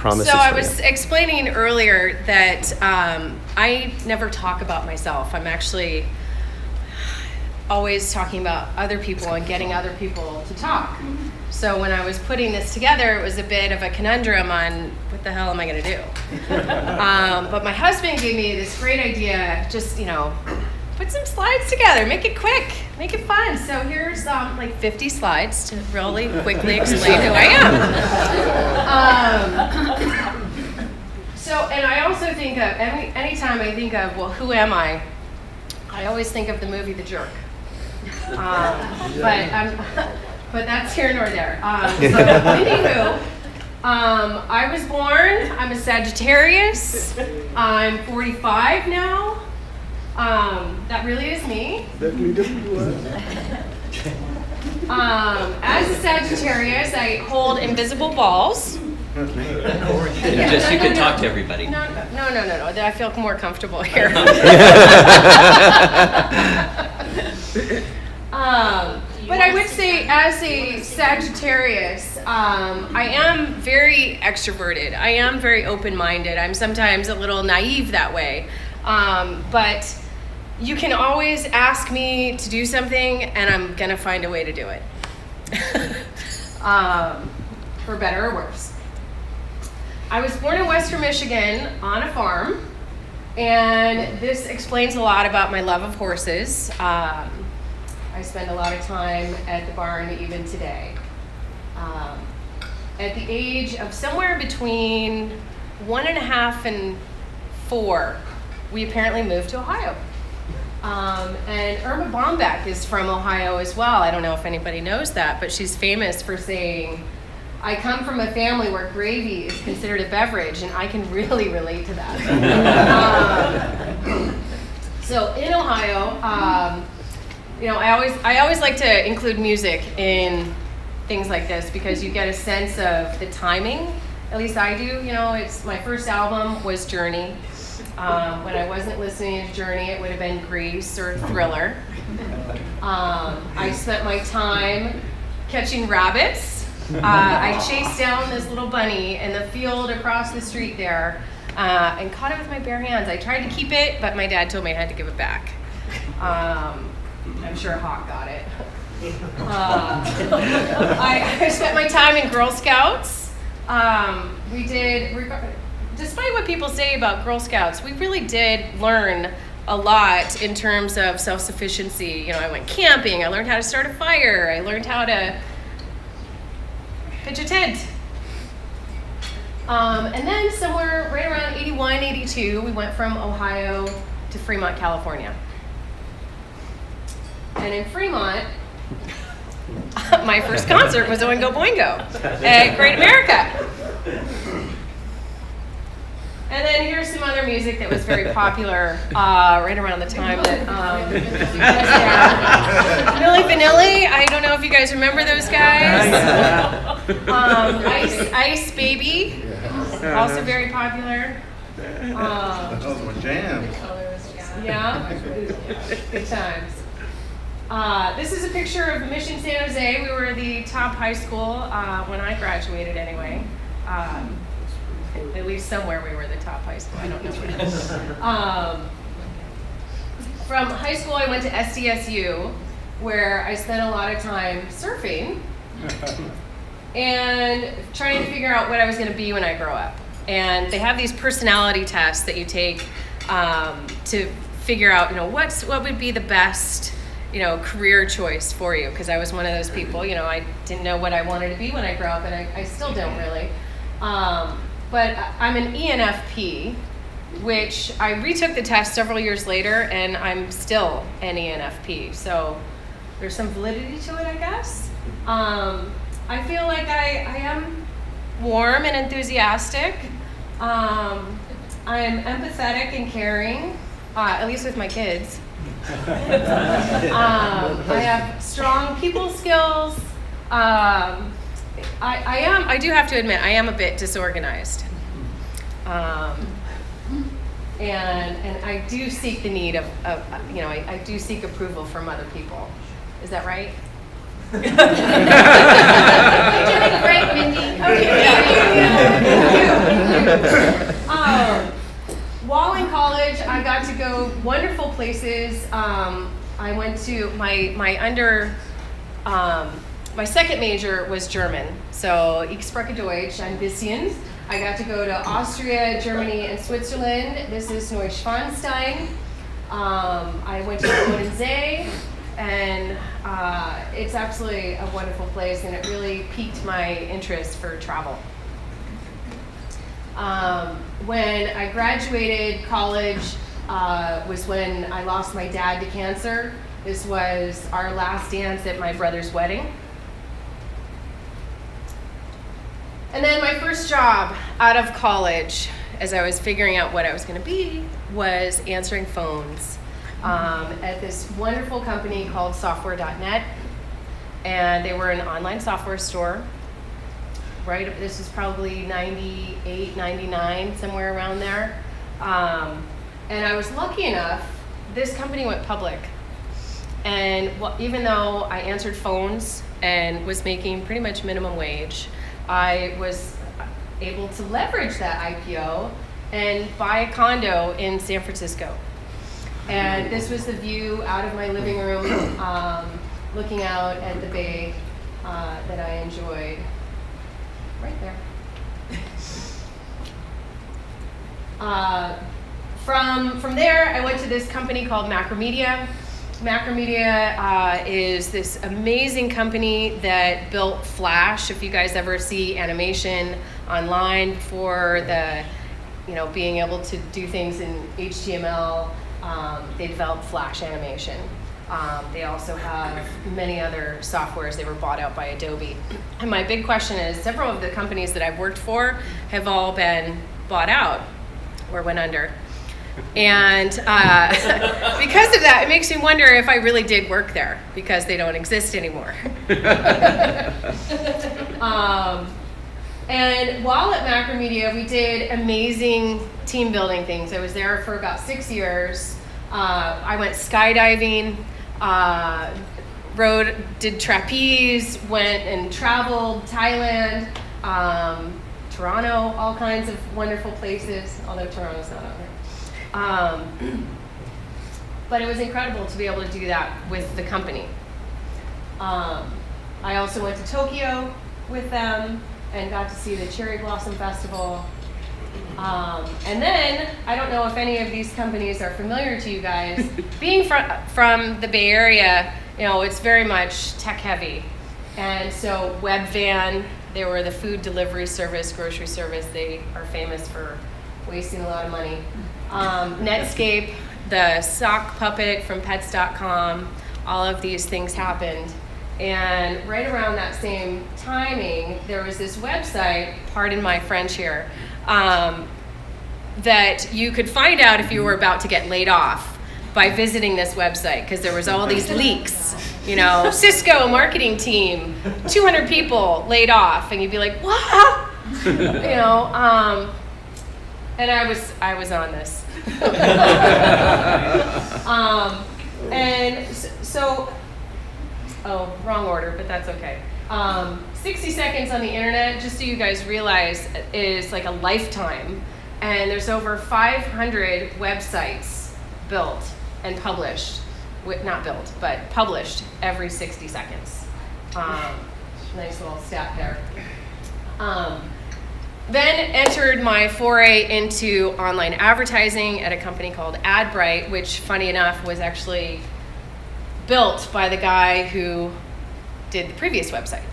promises. So I was explaining earlier that I never talk about myself. I'm actually always talking about other people and getting other people to talk. So when I was putting this together, it was a bit of a conundrum on what the hell am I going to do? But my husband gave me this great idea, just, put some slides together, make it quick, make it fun. So here's like 50 slides to really quickly explain who I am. And I also think of, anytime I think of, well, who am I always think of the movie The Jerk. But that's here nor there. Anywho, I was born, I'm a Sagittarius, I'm 45 now. That really is me. As a Sagittarius, I hold invisible balls. You can talk to everybody. No. I feel more comfortable here. But I would say, as a Sagittarius, I am very extroverted. I am very open-minded. I'm sometimes a little naive that way. But you can always ask me to do something, and I'm going to find a way to do it. For better or worse. I was born in Western Michigan on a farm, and this explains a lot about my love of horses. I spend a lot of time at the barn even today. At the age of somewhere between 1.5 and 4, we apparently moved to Ohio. And Irma Bombeck is from Ohio as well. I don't know if anybody knows that, but she's famous for saying, I come from a family where gravy is considered a beverage, and I can really relate to that. So in Ohio, I always like to include music in things like this because you get a sense of the timing. At least I do. It's my first album was Journey. When I wasn't listening to Journey, it would have been Grease or Thriller. I spent my time catching rabbits. I chased down this little bunny in the field across the street there and caught it with my bare hands. I tried to keep it, but my dad told me I had to give it back. I'm sure Hawk got it. I spent my time in Girl Scouts. Despite what people say about Girl Scouts, we really did learn a lot in terms of self-sufficiency. I went camping, I learned how to start a fire, I learned how to pitch a tent. And then somewhere right around 81, 82, we went from Ohio to Fremont, California. And in Fremont, my first concert was Oingo Boingo at Great America. And then here's some other music that was very popular right around the time that Milli Vanilli. I don't know if you guys remember those guys. Ice Baby, also very popular. Those were jams. Yeah, good times. This is a picture of Mission San Jose. We were the top high school when I graduated anyway. At least somewhere we were the top high school. I don't know where. From high school, I went to SDSU, where I spent a lot of time surfing and trying to figure out what I was going to be when I grow up. And they have these personality tests that you take to figure out, what would be the best, career choice for you. Because I was one of those people, I didn't know what I wanted to be when I grew up, and I still don't really. But I'm an ENFP, which I retook the test several years later, and I'm still an ENFP. So there's some validity to it, I guess. I feel like I am warm and enthusiastic. I'm empathetic and caring, at least with my kids. I have strong people skills. I do have to admit, I am a bit disorganized. And I do seek the need of I do seek approval from other people. Is that right? You're doing great, Mindy. Okay, thank you. places. I went to my second major was German. So ich spreche Deutsch ein bisschen. I got to go to Austria, Germany, and Switzerland. This is Neuschwanstein. I went to Bodensee, and it's absolutely a wonderful place, and it really piqued my interest for travel. When I graduated college was when I lost my dad to cancer. This was our last dance at my brother's wedding. And then my first job out of college, as I was figuring out what I was going to be, was answering phones at this wonderful company called Software.net. And they were an online software store. Right, this is probably 98, 99, somewhere around there. And I was lucky enough, this company went public. And even though I answered phones and was making pretty much minimum wage, I was able to leverage that IPO and buy a condo in San Francisco. And this was the view out of my living room, looking out at the bay that I enjoyed. Right there. From there, I went to this company called Macromedia. Macromedia is this amazing company that built Flash. If you guys ever see animation online before being able to do things in HTML, they developed Flash animation. They also have many other softwares. They were bought out by Adobe. And my big question is, several of the companies that I've worked for have all been bought out or went under. And because of that, it makes me wonder if I really did work there, because they don't exist anymore. And while at Macromedia, we did amazing team building things. I was there for about 6 years. I went skydiving, did trapeze, went and traveled Thailand, Toronto, all kinds of wonderful places, although Toronto's not on there. But it was incredible to be able to do that with the company. I also went to Tokyo with them and got to see the Cherry Blossom Festival. And then, I don't know if any of these companies are familiar to you guys. Being from the Bay Area, it's very much tech heavy. And so Webvan, they were the food delivery service, grocery service. They are famous for wasting a lot of money. Netscape, the sock puppet from pets.com, all of these things happened. And right around that same timing, there was this website, pardon my French here, that you could find out if you were about to get laid off by visiting this website, because there was all these leaks. Cisco marketing team, 200 people laid off, and you'd be like, what? And I was on this. Wrong order, but that's okay. 60 seconds on the internet, just so you guys realize, is like a lifetime. And there's over 500 websites built and published. Not built, but published every 60 seconds. Nice little stat there. Then entered my foray into online advertising at a company called AdBright, which, funny enough, was actually built by the guy who did the previous website.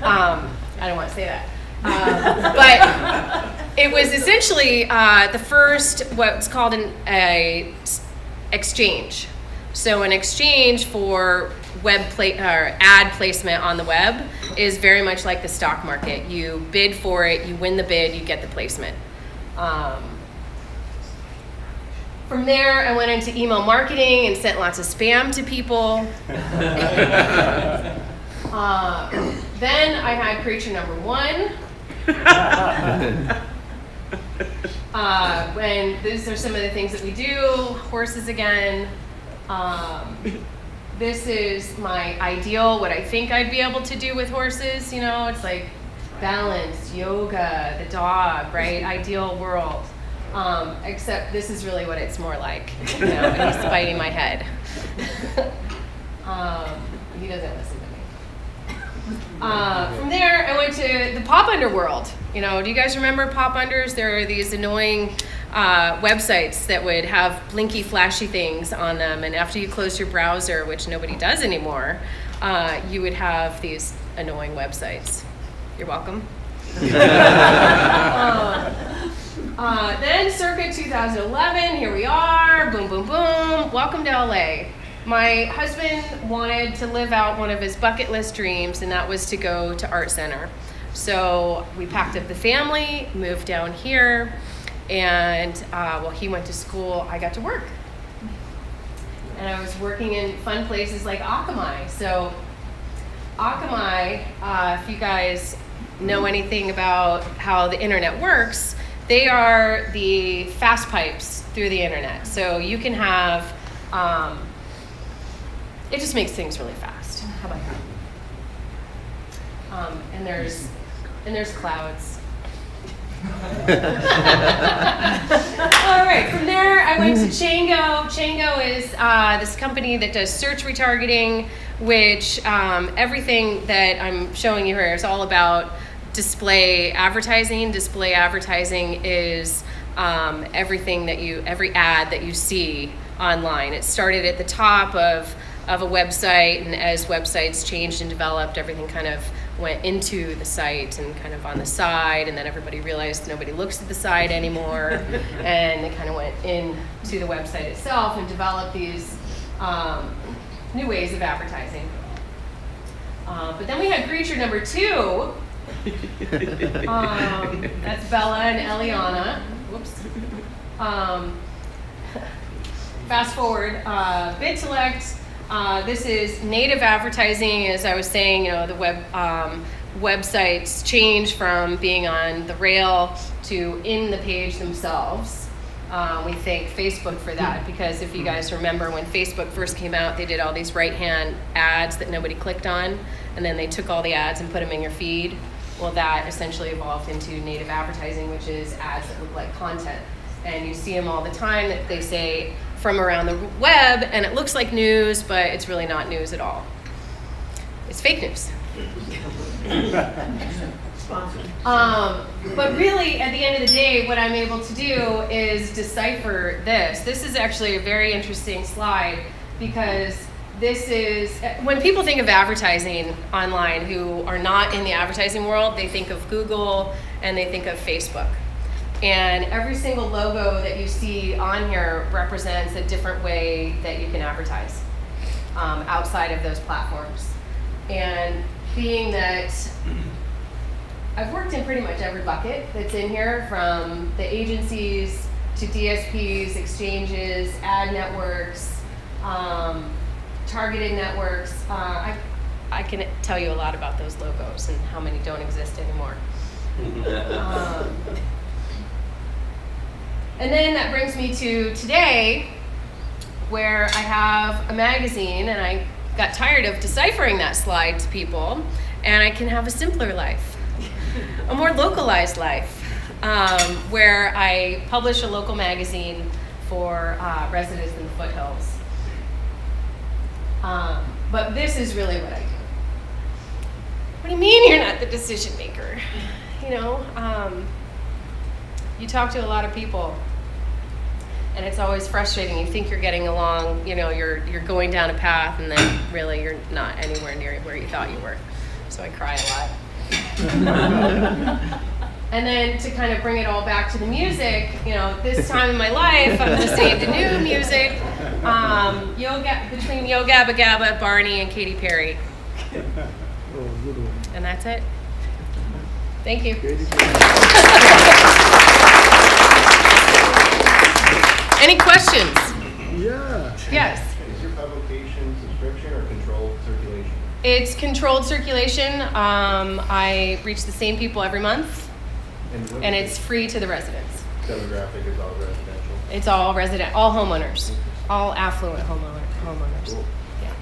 I don't want to say that. But it was essentially the first, what's called an exchange. So an exchange for ad placement on the web is very much like the stock market. You bid for it, you win the bid, you get the placement. From there, I went into email marketing and sent lots of spam to people. Then I had preacher number one. When these are some of the things that we do, horses again. This is my ideal, what I think I'd be able to do with horses. It's like balance, yoga, the dog, right? Ideal world. Except this is really what it's more like. You know, and he's biting my head. He doesn't listen to me. From there, I went to the pop underworld. You know, do you guys remember pop unders? There are these annoying websites that would have blinky, flashy things on them, and after you close your browser, which nobody does anymore, you would have these annoying websites. You're welcome. Then circa 2011, here we are, boom, boom, boom, welcome to LA. My husband wanted to live out one of his bucket list dreams, and that was to go to Art Center. So we packed up the family, moved down here, and while he went to school, I got to work. And I was working in fun places like Akamai. So Akamai, if you guys know anything about how the internet works, they are the fast pipes through the internet. So you can have, it just makes things really fast. How about that? And there's clouds. All right, from there I went to Chango. Chango is this company that does search retargeting, which everything that I'm showing you here is all about display advertising. Display advertising is everything that every ad that you see online. It started at the top of a website, and as websites changed and developed, everything kind of went into the site and kind of on the side, and then everybody realized nobody looks at the side anymore, and they kind of went into the website itself and developed these new ways of advertising. But then we had creature number 2. That's Bella and Eliana. Whoops. Fast forward, BitSelect. This is native advertising. As I was saying, you know, the websites change from being on the rail to in the page themselves. We thank Facebook for that, because if you guys remember when Facebook first came out, they did all these right-hand ads that nobody clicked on, and then they took all the ads and put them in your feed. Well, that essentially evolved into native advertising, which is ads that look like content. And you see them all the time that they say from around the web, and it looks like news, but it's really not news at all. It's fake news. But really, at the end of the day, what I'm able to do is decipher this. This is actually a very interesting slide, because this is, when people think of advertising online who are not in the advertising world, they think of Google and they think of Facebook. And every single logo that you see on here represents a different way that you can advertise outside of those platforms. And being that I've worked in pretty much every bucket that's in here, from the agencies to DSPs, exchanges, ad networks, targeted networks. I can tell you a lot about those logos and how many don't exist anymore. And then that brings me to today, where I have a magazine, and I got tired of deciphering that slide to people, and I can have a simpler life, a more localized life, where I publish a local magazine for residents in the foothills. But this is really what I do. What do you mean you're not the decision maker? You know, you talk to a lot of people, and it's always frustrating. You think you're getting along, you know, you're going down a path, and then really you're not anywhere near where you thought you were. So I cry a lot. And then to kind of bring it all back to the music, you know, this time in my life, I'm going to save the new music. Between Yo Gabba Gabba, Barney, and Katy Perry. And that's it. Thank you. Any questions? Yeah. Yes. Is your publication subscription or controlled circulation? It's controlled circulation. I reach the same people every month, and it's free to the residents. Demographic is all residential? It's all resident, all homeowners, all affluent homeowners. Cool. Yeah.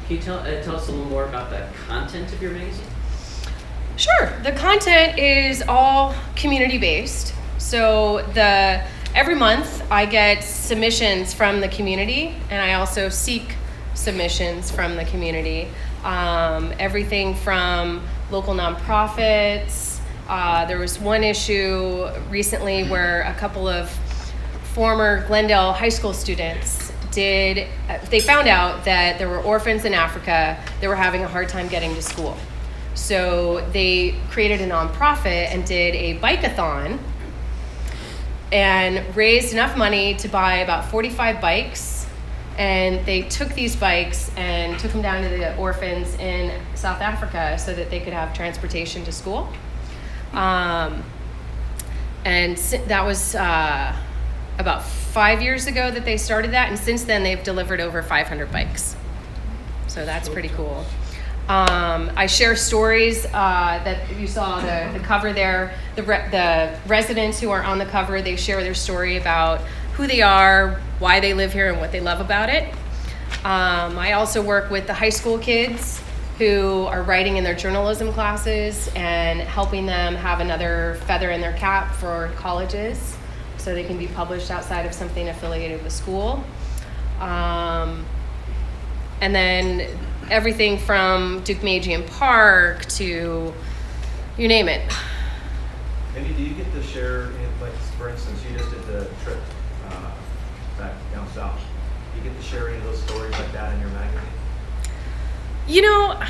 Can you tell us a little more about the content of your magazine? Sure. The content is all community-based. So the every month I get submissions from the community, and I also seek submissions from the community. Everything from local nonprofits. There was one issue recently where a couple of former Glendale high school students they found out that there were orphans in Africa that were having a hard time getting to school. So they created a nonprofit and did a bike-a-thon and raised enough money to buy about 45 bikes. And they took these bikes and took them down to the orphans in South Africa so that they could have transportation to school. And that was about 5 years ago that they started that, and since then they've delivered over 500 bikes. So that's pretty cool. I share stories that you saw the cover there. The residents who are on the cover, they share their story about who they are, why they live here, and what they love about it. I also work with the high school kids who are writing in their journalism classes and helping them have another feather in their cap for colleges so they can be published outside of something affiliated with school. And then everything from Duke Magian Park to you name it. Mindy, do you get to share, like, for instance, you just did the trip back down south. Do you get to share any of those stories like that in your magazine? You know,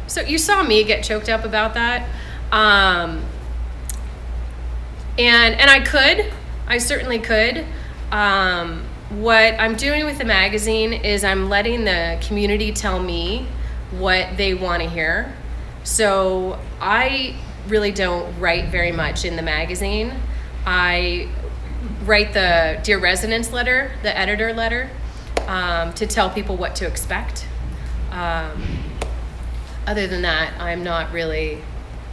so you saw me get choked up about that. And I certainly could. What I'm doing with the magazine is I'm letting the community tell me what they want to hear. So I really don't write very much in the magazine. I write the Dear Residents letter, the editor letter, to tell people what to expect. Other than that, I'm not really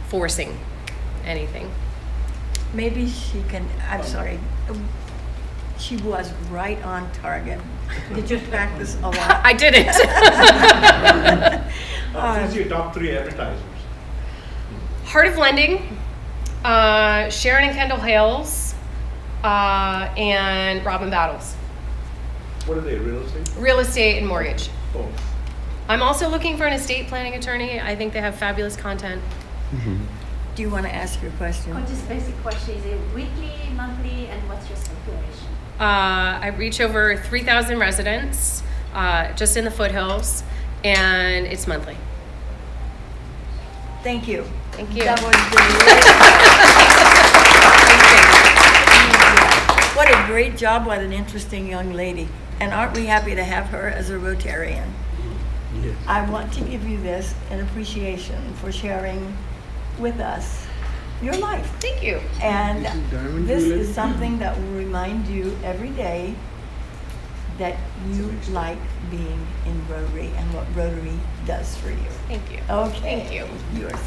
forcing anything. Maybe she can, I'm sorry, she was right on target. Did you practice a lot? I didn't. Who's your top 3 advertisers? Heart of Lending, Sharon and Kendall Hales, and Robin Battles. What are they, real estate? Real estate and mortgage. Oh, I'm also looking for an estate planning attorney. I think they have fabulous content. Do you want to ask your question? Oh, just basic question. Is it weekly, monthly, and what's your circulation? I reach over 3,000 residents just in the foothills, and it's monthly. Thank you. Thank you. That was great. What a great job. What an interesting young lady. And aren't we happy to have her as a Rotarian? yes. I want to give you this in appreciation for sharing with us your life. Thank you. And This is Diamond this Jewelry. is something that will remind you every day that you like being in Rotary and what Rotary does for you. Thank you. Okay. Thank you. You are so